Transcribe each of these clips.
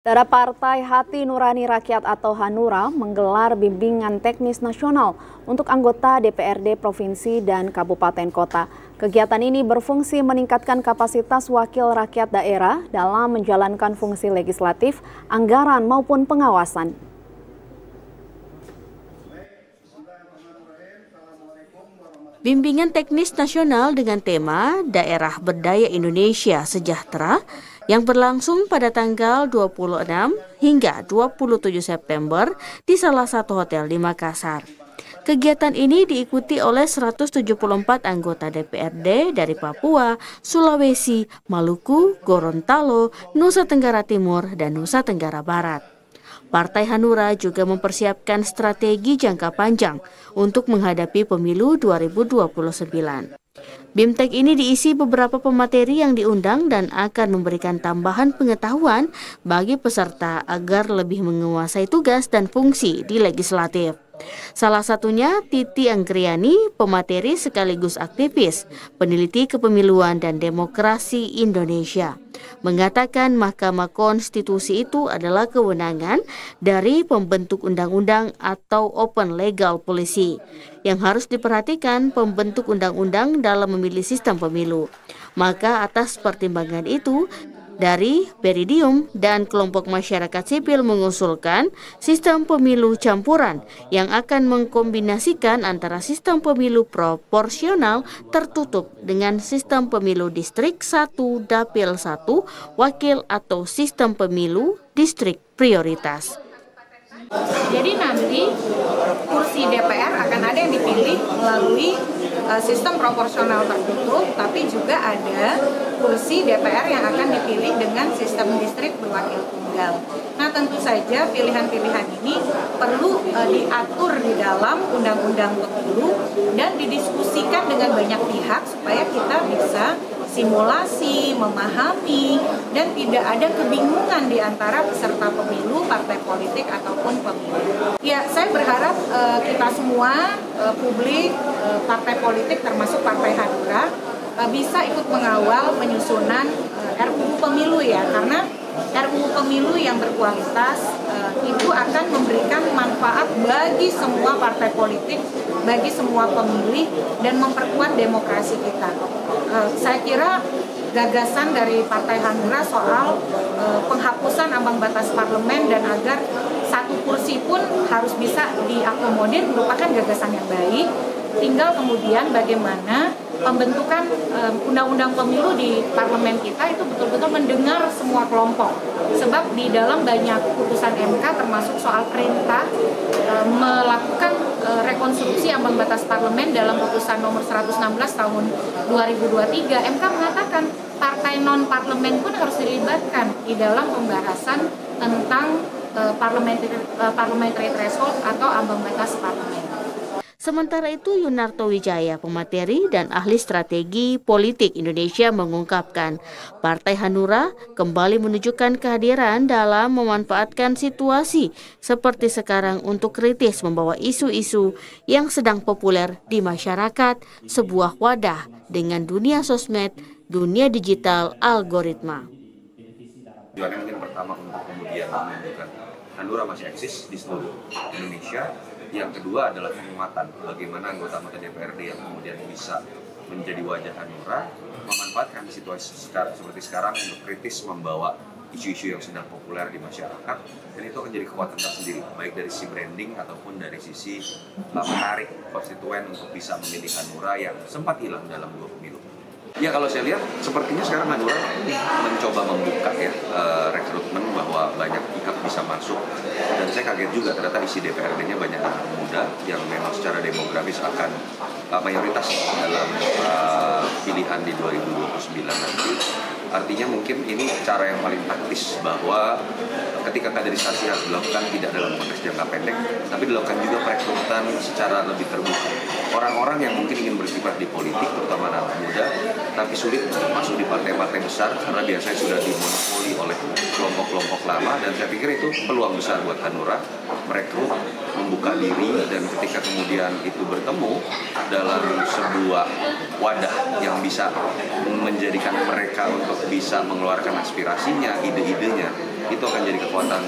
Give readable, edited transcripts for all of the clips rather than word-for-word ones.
Saudara Partai Hati Nurani Rakyat atau Hanura menggelar bimbingan teknis nasional untuk anggota DPRD Provinsi dan Kabupaten Kota. Kegiatan ini berfungsi meningkatkan kapasitas wakil rakyat daerah dalam menjalankan fungsi legislatif, anggaran maupun pengawasan. Bimbingan teknis nasional dengan tema Daerah Berdaya Indonesia Sejahtera yang berlangsung pada tanggal 26 hingga 27 September di salah satu hotel di Makassar. Kegiatan ini diikuti oleh 174 anggota DPRD dari Papua, Sulawesi, Maluku, Gorontalo, Nusa Tenggara Timur, dan Nusa Tenggara Barat. Partai Hanura juga mempersiapkan strategi jangka panjang untuk menghadapi pemilu 2029. BIMTEK ini diisi beberapa pemateri yang diundang dan akan memberikan tambahan pengetahuan bagi peserta agar lebih menguasai tugas dan fungsi di legislatif. Salah satunya Titi Anggriani, pemateri sekaligus aktivis, peneliti kepemiluan dan demokrasi Indonesia, mengatakan Mahkamah Konstitusi itu adalah kewenangan dari pembentuk undang-undang atau open legal policy yang harus diperhatikan pembentuk undang-undang dalam memilih sistem pemilu. Maka atas pertimbangan itu, dari Peridium dan kelompok masyarakat sipil mengusulkan sistem pemilu campuran yang akan mengkombinasikan antara sistem pemilu proporsional tertutup dengan sistem pemilu distrik 1 dapil 1 wakil atau sistem pemilu distrik prioritas. Jadi nanti kursi DPR akan ada yang dipilih melalui sistem proporsional tertutup, tapi juga ada kursi DPR yang akan dipilih dengan sistem distrik berwakil tunggal. Nah, tentu saja pilihan-pilihan ini perlu diatur di dalam undang-undang pemilu dan didiskusikan dengan banyak pihak supaya kita bisa simulasi, memahami, dan tidak ada kebingungan di antara peserta pemilu, partai politik, ataupun pemilih. Ya, saya berharap kita semua, publik, partai politik termasuk Partai Hanura, bisa ikut mengawal penyusunan RUU Pemilu ya, karena RUU Pemilu yang berkualitas itu akan memberikan manfaat bagi semua partai politik, bagi semua pemilih, dan memperkuat demokrasi kita. Saya kira gagasan dari Partai Hanura soal penghapusan ambang batas parlemen dan agar satu kursi pun harus bisa diakomodir merupakan gagasan yang baik. Tinggal kemudian bagaimana pembentukan undang-undang pemilu di parlemen kita itu betul-betul mendengar semua kelompok. Sebab di dalam banyak putusan MK termasuk soal perintah melakukan rekonstruksi ambang batas parlemen dalam putusan nomor 116 tahun 2023, MK mengatakan partai non-parlemen pun harus dilibatkan di dalam pembahasan tentang parliamentary threshold atau ambang batas parlemen. Sementara itu, Yunarto Wijaya, pemateri dan ahli strategi politik Indonesia, mengungkapkan Partai Hanura kembali menunjukkan kehadiran dalam memanfaatkan situasi seperti sekarang untuk kritis membawa isu-isu yang sedang populer di masyarakat, sebuah wadah dengan dunia sosmed, dunia digital, algoritma. Tujuannya mungkin pertama untuk kemudian menunjukkan Hanura masih eksis di seluruh Indonesia. Yang kedua adalah penguatan bagaimana anggota DPRD yang kemudian bisa menjadi wajah Hanura memanfaatkan situasi seperti sekarang untuk kritis membawa isu-isu yang sedang populer di masyarakat, dan itu akan jadi kekuatan tersendiri baik dari sisi branding ataupun dari sisi menarik konstituen untuk bisa memilih Hanura yang sempat hilang dalam dua pemilu. Ya, kalau saya lihat sepertinya sekarang Hanura mencoba membuka ya rekrutmen bahwa banyak pihak bisa masuk, dan saya kaget juga ternyata isi DPRD-nya banyak anak muda yang memang secara demografis akan mayoritas dalam pilihan di 2029 nanti. Artinya mungkin ini cara yang paling praktis bahwa ketika kaderisasi harus dilakukan tidak dalam konteks jangka pendek, tapi dilakukan juga perekrutan secara lebih terbuka. Orang-orang yang mungkin ingin berkiprah di politik, terutama anak muda, tapi sulit masuk di partai-partai besar karena biasanya sudah dimonopoli oleh kelompok-kelompok lama, dan saya pikir itu peluang besar buat Hanura merekrut, membuka diri, dan ketika kemudian itu bertemu dalam sebuah wadah yang bisa menjadikan mereka untuk bisa mengeluarkan aspirasinya, ide-idenya, itu akan jadi kekuatan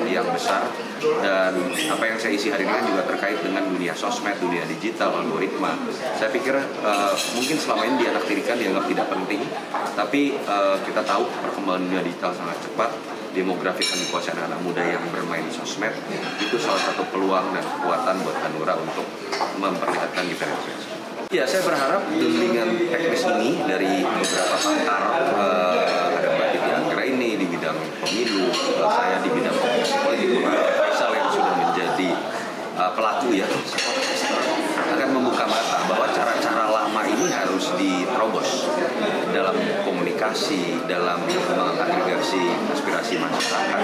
yang besar. Dan apa yang saya isi hari ini kan juga terkait dengan dunia sosmed, dunia digital, algoritma. Saya pikir mungkin selama ini dianaktirikan, dianggap tidak penting, tapi kita tahu perkembangan dunia digital sangat cepat. Demografi dan kekuasaan anak muda yang bermain sosmed itu salah satu peluang dan kekuatan buat Hanura untuk memperlihatkan diferensiasi. Ya, saya berharap bimbingan teknis ini dari beberapa pakar, ada Mbak Titi Anggra ini di bidang pemilu, saya di bidang komunikasi politik, Faisal yang sudah menjadi pelaku ya, akan membuka mata bahwa cara-cara lama ini harus diterobos dalam komunikasi, dalam mengagregasi aspirasi masyarakat,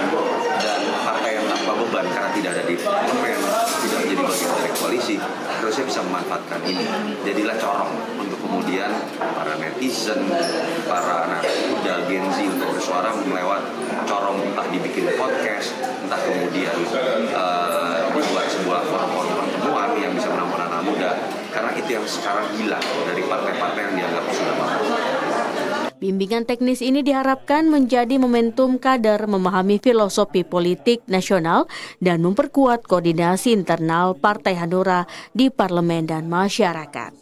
dan partai yang tanpa beban karena tidak ada di parlemen, tidak menjadi bagian dari koalisi, harusnya bisa memanfaatkan ini. Jadilah corong untuk kemudian para netizen, para anak muda, Gen Z untuk bersuara melewat corong, entah dibikin podcast, entah kemudian dibuat sebuah forum-forum pertemuan yang bisa menampung anak muda, karena itu yang sekarang hilang dari partai-partai yang dianggap sudah mampu. Bimbingan teknis ini diharapkan menjadi momentum kader memahami filosofi politik nasional dan memperkuat koordinasi internal Partai Hanura di parlemen dan masyarakat.